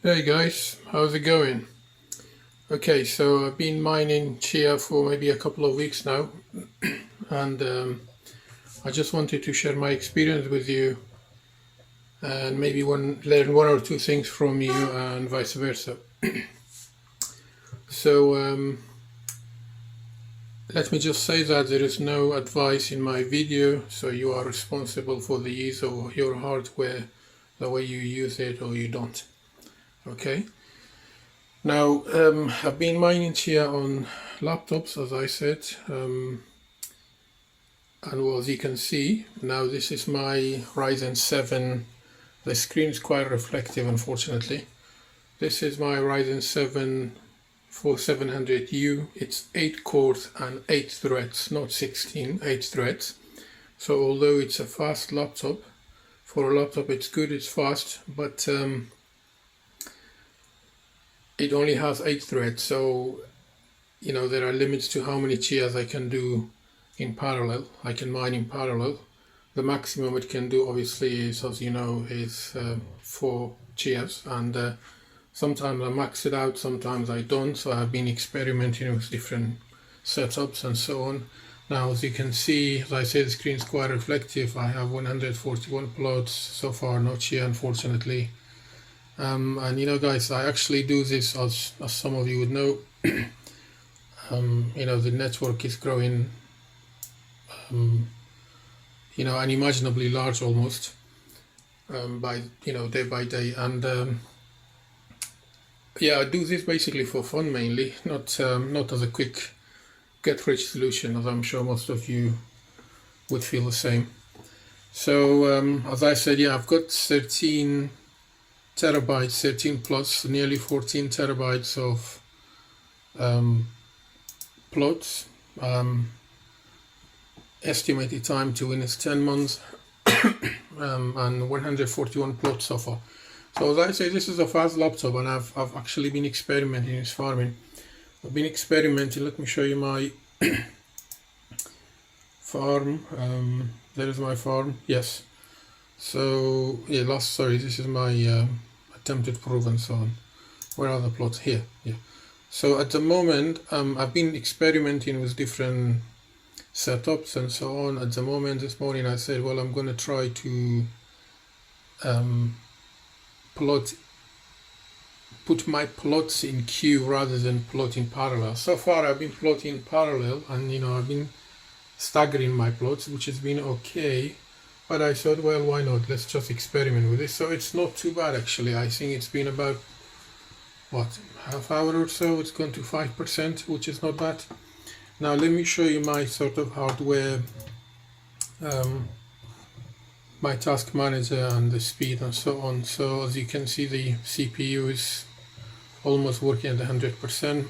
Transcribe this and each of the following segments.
Hey guys, how's it going? Okay, so I've been mining Chia for maybe a couple of weeks now, and I just wanted to share my experience with you and maybe learn one or two things from you and vice versa. So let me just say that there is no advice in my video, so you are responsible for the use of your hardware, the way you use it or you don't. Okay? Now, I've been mining Chia on laptops, as I said, and well, as you can see, now this is my Ryzen 7. The screen is quite reflective, unfortunately. This is my Ryzen 7 4700U. It's 8 cores and 8 threads, not 16, 8 threads. So although it's a fast laptop, for a laptop it's good, it's fast, but it only has 8 threads, so there are limits to how many Chias I can do in parallel. I can mine in parallel. The maximum it can do, obviously, is, as you know, is 4 Chias, and sometimes I max it out, sometimes I don't, so I've been experimenting with different setups and so on. Now, as you can see, as I say, the screen is quite reflective. I have 141 plots so far, no Chia, unfortunately. And guys, I actually do this as some of you would know. The network is growing unimaginably large almost, by day by day, and yeah, I do this basically for fun mainly, not as a quick get rich solution, as I'm sure most of you would feel the same. So as I said, yeah, I've got 13 terabytes, 13 plus, nearly 14 terabytes of plots. Estimated time to win is 10 months, and 141 plots so far. So as I say, this is a fast laptop, and I've actually been experimenting with farming. I've been experimenting. Let me show you my farm. There is my farm. Yes. So yeah, this is my attempted proof and so on. Where are the plots? Here. Yeah. So at the moment, I've been experimenting with different setups and so on. At the moment, this morning I said, well, I'm going to try to put my plots in queue rather than plot in parallel. So far I've been plotting parallel, and I've been staggering my plots, which has been okay, but I thought, well, why not, let's just experiment with this. So it's not too bad actually. I think it's been about half hour or so. It's gone to 5%, which is not bad. Now let me show you my sort of hardware, my task manager and the speed and so on. So as you can see, the CPU is almost working at 100%.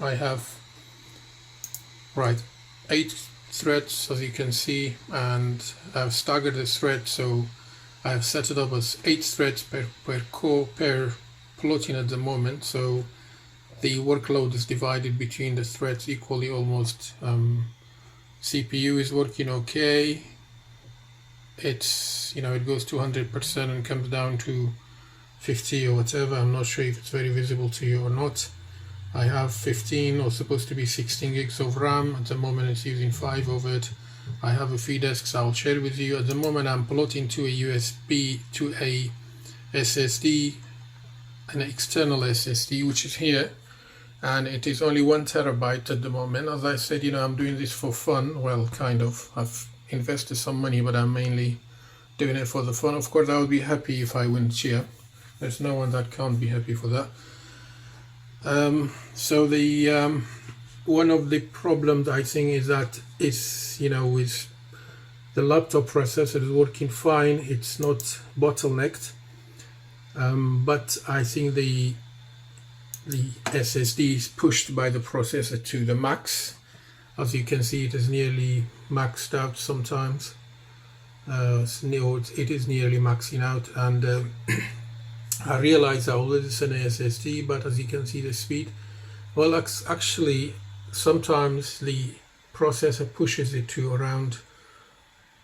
I have 8 threads, as you can see, and I've staggered the thread, so I have set it up as 8 threads per core per plotting at the moment. So the workload is divided between the threads equally almost. CPU is working okay. It's it goes to 100% and comes down to 50 or whatever. I'm not sure if it's very visible to you or not. I have 15 or supposed to be 16 gigs of RAM. At the moment it's using 5 of it. I have a few disks I'll share with you. At the moment I'm plotting to a USB, to a SSD, an external SSD, which is here, and it is only 1 terabyte at the moment. As I said, I'm doing this for fun. Well, kind of. I've invested some money, but I'm mainly doing it for the fun. Of course, I would be happy if I win Chia. There's no one that can't be happy for that. So the one of the problems I think is that with the laptop processor is working fine. It's not bottlenecked, but I think the SSD is pushed by the processor to the max. As you can see, it is nearly maxed out sometimes. It is nearly maxing out, and I realize I already it's an SSD, but as you can see, the speed, well, actually sometimes the processor pushes it to around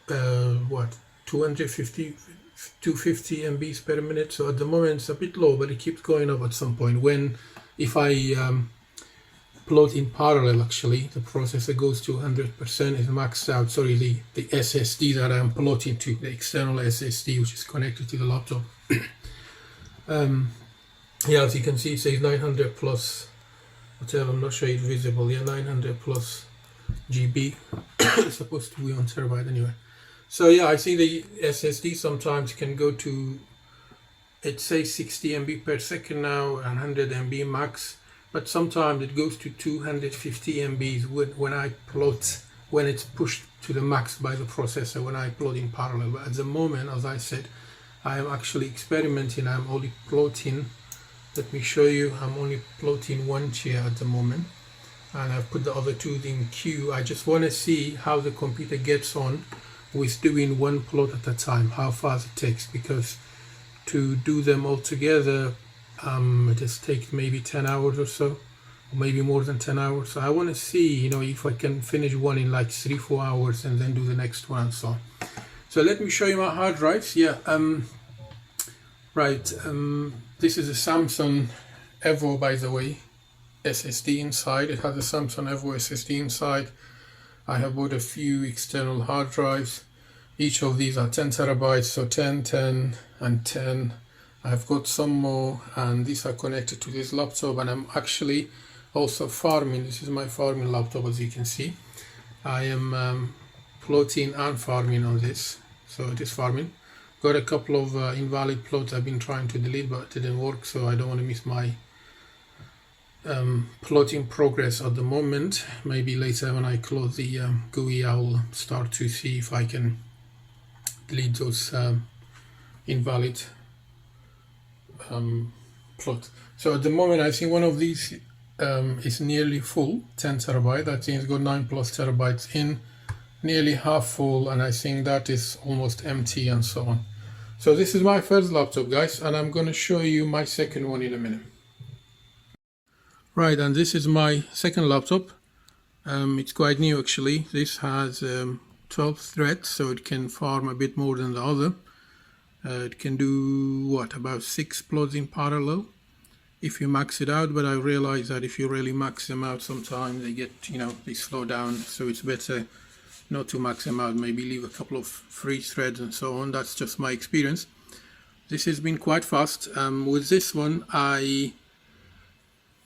250 250 MBs per minute. So at the moment it's a bit low, but it keeps going up at some point. If I plot in parallel, actually the processor goes to 100%, is maxed out. Sorry, the SSD that I'm plotting to, the external SSD which is connected to the laptop. Yeah, as you can see, it says 900 plus whatever. I'm not sure it's visible. Yeah, 900 plus GB. It's supposed to be 1 terabyte anyway. So yeah, I see the SSD sometimes can go to, it says 60 MB per second now and 100 MB max, but sometimes it goes to 250 MBs when I plot, when it's pushed to the max by the processor, when I plot in parallel. But at the moment, as I said, I am actually experimenting. I'm only plotting, let me show you, I'm only plotting one Chia at the moment, and I've put the other two in queue. I just want to see how the computer gets on with doing one plot at a time, how fast it takes, because to do them all together it just takes maybe 10 hours or so, or maybe more than 10 hours. So I want to see, you know, if I can finish one in like 3-4 hours and then do the next one and so on. So let me show you my hard drives. Yeah, right, this is a Samsung Evo, by the way, SSD inside. It has a Samsung Evo SSD inside. I have bought a few external hard drives. Each of these are 10 terabytes, so 10, 10, and 10. I've got some more, and these are connected to this laptop, and I'm actually also farming. This is my farming laptop, as you can see. I am plotting and farming on this, so it is farming. Got a couple of invalid plots I've been trying to delete, but it didn't work, so I don't want to miss my plotting progress at the moment. Maybe later when I close the GUI, I'll start to see if I can delete those invalid plots. So at the moment, I think one of these is nearly full, 10 terabyte. I think it's got 9 plus terabytes in, nearly half full, and I think that is almost empty, and so on. So this is my first laptop, guys, and I'm going to show you my second one in a minute. Right, and this is my second laptop. It's quite new actually. This has 12 threads, so it can farm a bit more than the other. It can do what, about 6 plots in parallel if you max it out, but I realize that if you really max them out, sometimes they get, you know, they slow down, so it's better not to max them out, maybe leave a couple of free threads and so on. That's just my experience. This has been quite fast. With this one, I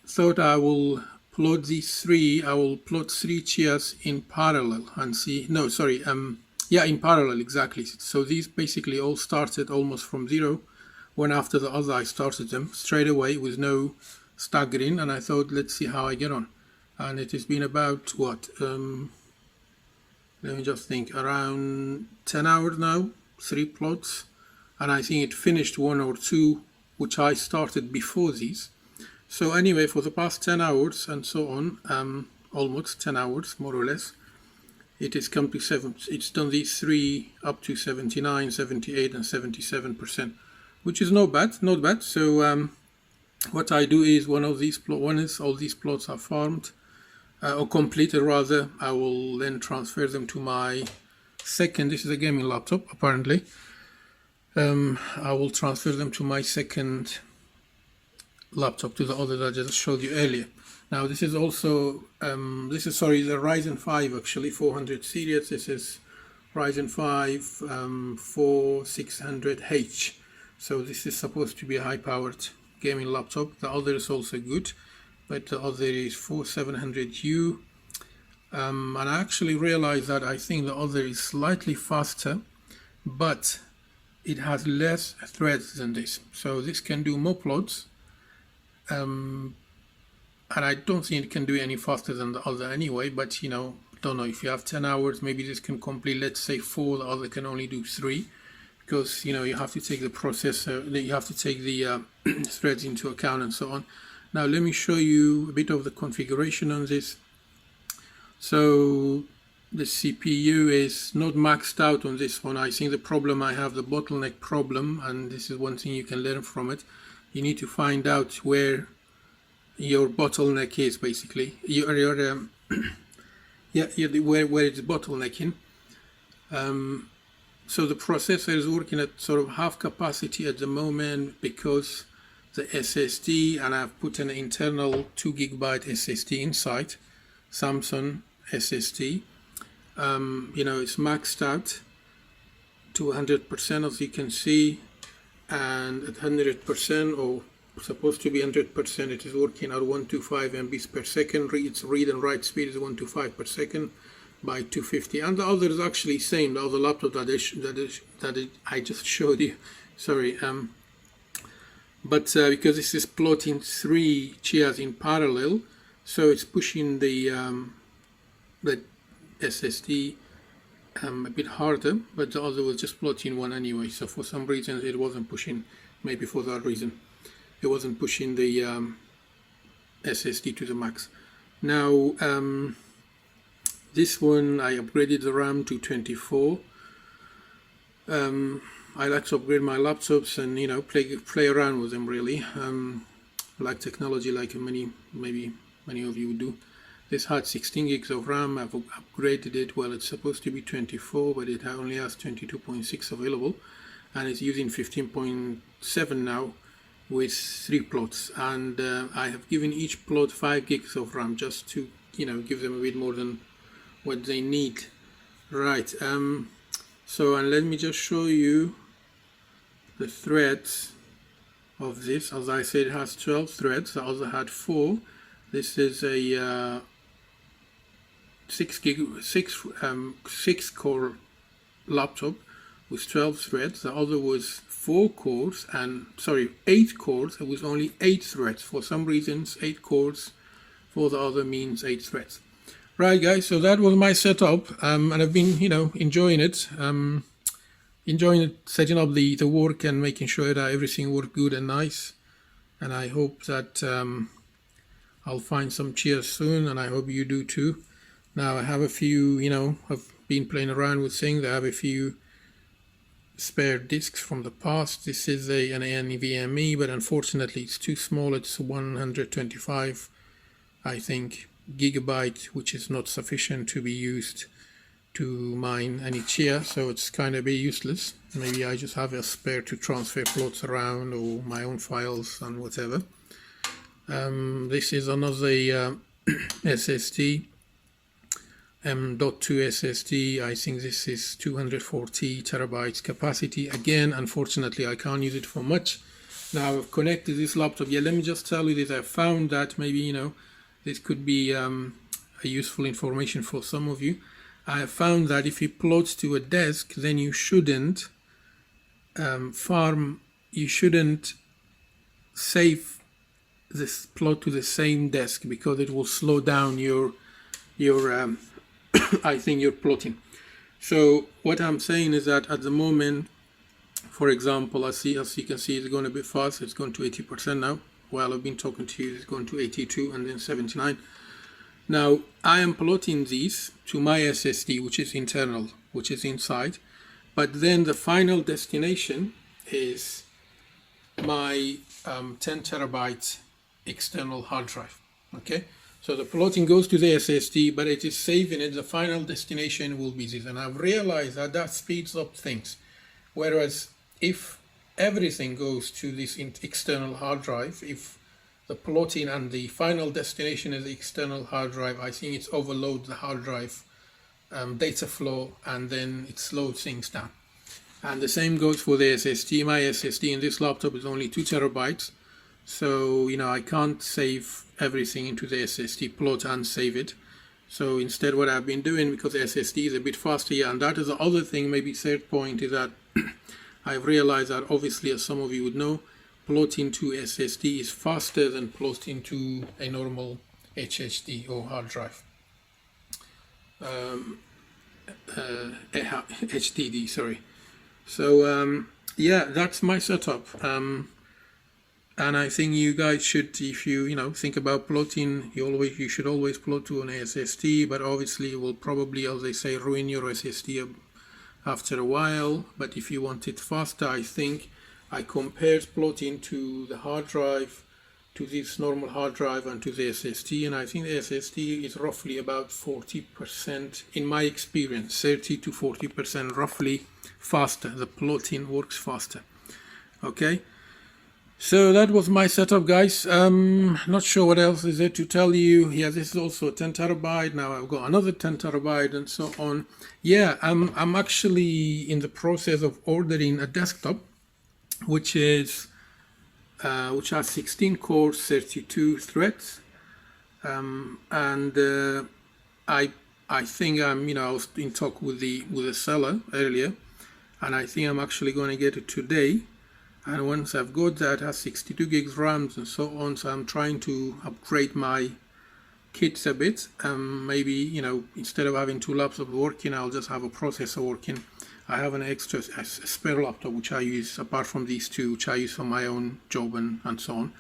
thought I will plot these three. I will plot 3 Chias in parallel and see. No, sorry. Yeah, in parallel, exactly. So these basically all started almost from zero. One after the other, I started them straight away with no staggering, and I thought, let's see how I get on. And it has been about what? Let me just think. Around 10 hours now. 3 plots, and I think it finished 1 or 2, which I started before these. So anyway, for the past 10 hours and so on, almost 10 hours, more or less, it has come to 7. It's done these 3 up to 79, 78, and 77%, which is not bad, not bad. So what I do is one is all these plots are farmed, or completed rather. I will then transfer them to my second. This is a gaming laptop, apparently. I will transfer them to my second laptop, to the other that I just showed you earlier. Now this is also the Ryzen 5 actually 400 series. This is Ryzen 5 4600H. So this is supposed to be a high-powered gaming laptop. The other is also good, but the other is 4700U. And I actually realized that I think the other is slightly faster, but it has less threads than this. So this can do more plots. And I don't think it can do any faster than the other anyway, but you know, don't know, if you have 10 hours, maybe this can complete, let's say 4, the other can only do 3, because you know, you have to take the processor, you have to take the threads into account and so on. Now let me show you a bit of the configuration on this. So the CPU is not maxed out on this one. I think the problem I have, the bottleneck problem, and this is one thing you can learn from it. You need to find out where your bottleneck is, basically. Where it's bottlenecking. So the processor is working at sort of half capacity at the moment because the SSD, and I've put an internal 2 gigabyte SSD inside, Samsung SSD. It's maxed out to 100%, as you can see, and at 100%, or supposed to be 100%, it is working at 125 MBs per second. Its read and write speed is 125 per second by 250, and the other is actually same. The other laptop that I just showed you, sorry, but because this is plotting 3 Chias in parallel, so it's pushing the SSD a bit harder, but the other was just plotting one anyway. So for some reason it wasn't pushing, maybe for that reason, it wasn't pushing the SSD to the max. Now this one, I upgraded the RAM to 24. I like to upgrade my laptops and play around with them really. I like technology like maybe many of you do. This had 16 gigs of RAM. I've upgraded it. Well, it's supposed to be 24, but it only has 22.6 available, and it's using 15.7 now with 3 plots. And I have given each plot 5 gigs of RAM just to give them a bit more than what they need. Right. So, and let me just show you the threads of this. As I said, it has 12 threads. The other had 4. This is a 6 core laptop with 12 threads. The other was 8 cores. It was only 8 threads. For some reasons, 8 cores for the other means 8 threads. Right, guys, so that was my setup, and I've been enjoying it, setting up the work and making sure that everything worked good and nice. And I hope that I'll find some Chias soon, and I hope you do too. Now I have a few, I've been playing around with things. I have a few spare discs from the past. This is an NVMe, but unfortunately it's too small. It's 125, I think, gigabyte, which is not sufficient to be used to mine any Chia, so it's kind of a bit useless. Maybe I just have a spare to transfer plots around, or my own files and whatever. This is another SSD, M.2 SSD. I think this is 240 terabytes capacity. Again, unfortunately, I can't use it for much. Now I've connected this laptop. Yeah, let me just tell you this. I found that maybe, this could be a useful information for some of you. I have found that if you plot to a desk, then you shouldn't save this plot to the same desk, because it will slow down your I think your plotting. So what I'm saying is that at the moment, for example, as you can see, it's going a bit fast. It's gone to 80% now. While I've been talking to you, it's going to 82 and then 79. Now I am plotting these to my SSD, which is internal, which is inside, but then the final destination is my 10 terabyte external hard drive. Okay, so the plotting goes to the SSD, but it is saving it. The final destination will be this, and I've realized that speeds up things. Whereas if everything goes to this external hard drive, if the plotting and the final destination is the external hard drive, I think it's overload the hard drive data flow, and then it slows things down. And the same goes for the SSD. My SSD in this laptop is only 2 terabytes, so I can't save everything into the SSD plot and save it. So instead, what I've been doing, because the SSD is a bit faster, and that is the other thing, maybe third point, is that I've realized that, obviously, as some of you would know, plotting to SSD is faster than plotting to a normal HDD or hard drive. HDD, sorry. So yeah, that's my setup. And I think you guys should, if you think about plotting, you should always plot to an SSD, but obviously it will probably, as they say, ruin your SSD after a while. But if you want it faster, I think I compared plotting to the hard drive to this normal hard drive and to the SSD, and I think the SSD is roughly about 40%, in my experience, 30 to 40% roughly faster. The plotting works faster. Okay, so that was my setup, guys. Not sure what else is there to tell you. Yeah, this is also a 10 terabyte. Now I've got another 10 terabyte and so on. Yeah, I'm actually in the process of ordering a desktop, which has 16 cores, 32 threads, and I think I was in talk with the seller earlier, and I think I'm actually going to get it today. And once I've got that, it has 62 gigs RAM and so on. So I'm trying to upgrade my kits a bit. Maybe instead of having 2 laptops working, I'll just have a processor working. I have an extra spare laptop which I use apart from these 2, which I use for my own job and so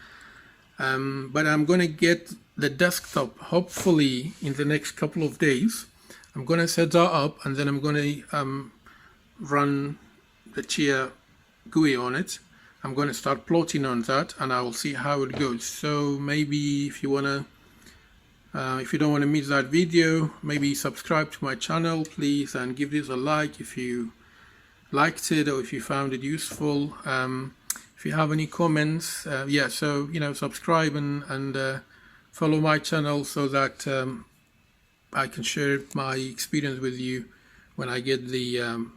on. But I'm going to get the desktop hopefully in the next couple of days. I'm going to set that up, and then I'm going to run the Chia GUI on it. I'm going to start plotting on that, and I will see how it goes. So maybe if you want to if you don't want to miss that video, maybe subscribe to my channel, please, and give this a like if you liked it or if you found it useful. If you have any comments, yeah, so subscribe and follow my channel so that I can share my experience with you when I get the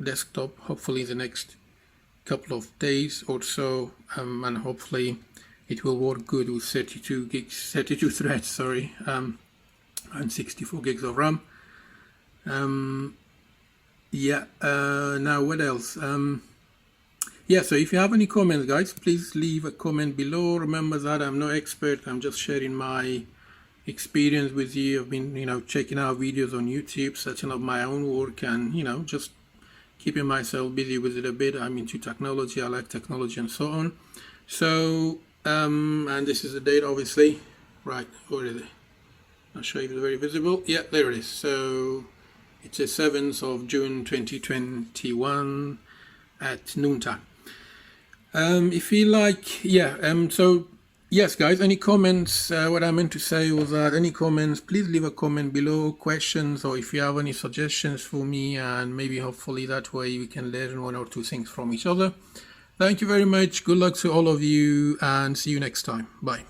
desktop, hopefully the next couple of days or so, and hopefully it will work good with 32 threads, sorry, and 64 gigs of RAM. Yeah, now what else? Yeah, so if you have any comments, guys, please leave a comment below. Remember that I'm no expert, I'm just sharing my experience with you. I've been, checking out videos on YouTube, setting up my own work, and, just keeping myself busy with it a bit. I'm into technology, I like technology and so on. So, and this is the date, obviously. Right, where is it? I'll show you, it's very visible. Yeah, there it is. So, it's the 7th of June 2021 at noontime. If you like, yeah, so yes, guys, any comments? What I meant to say was that any comments, please leave a comment below, questions, or if you have any suggestions for me, and maybe hopefully that way we can learn 1 or 2 things from each other. Thank you very much. Good luck to all of you, and see you next time. Bye.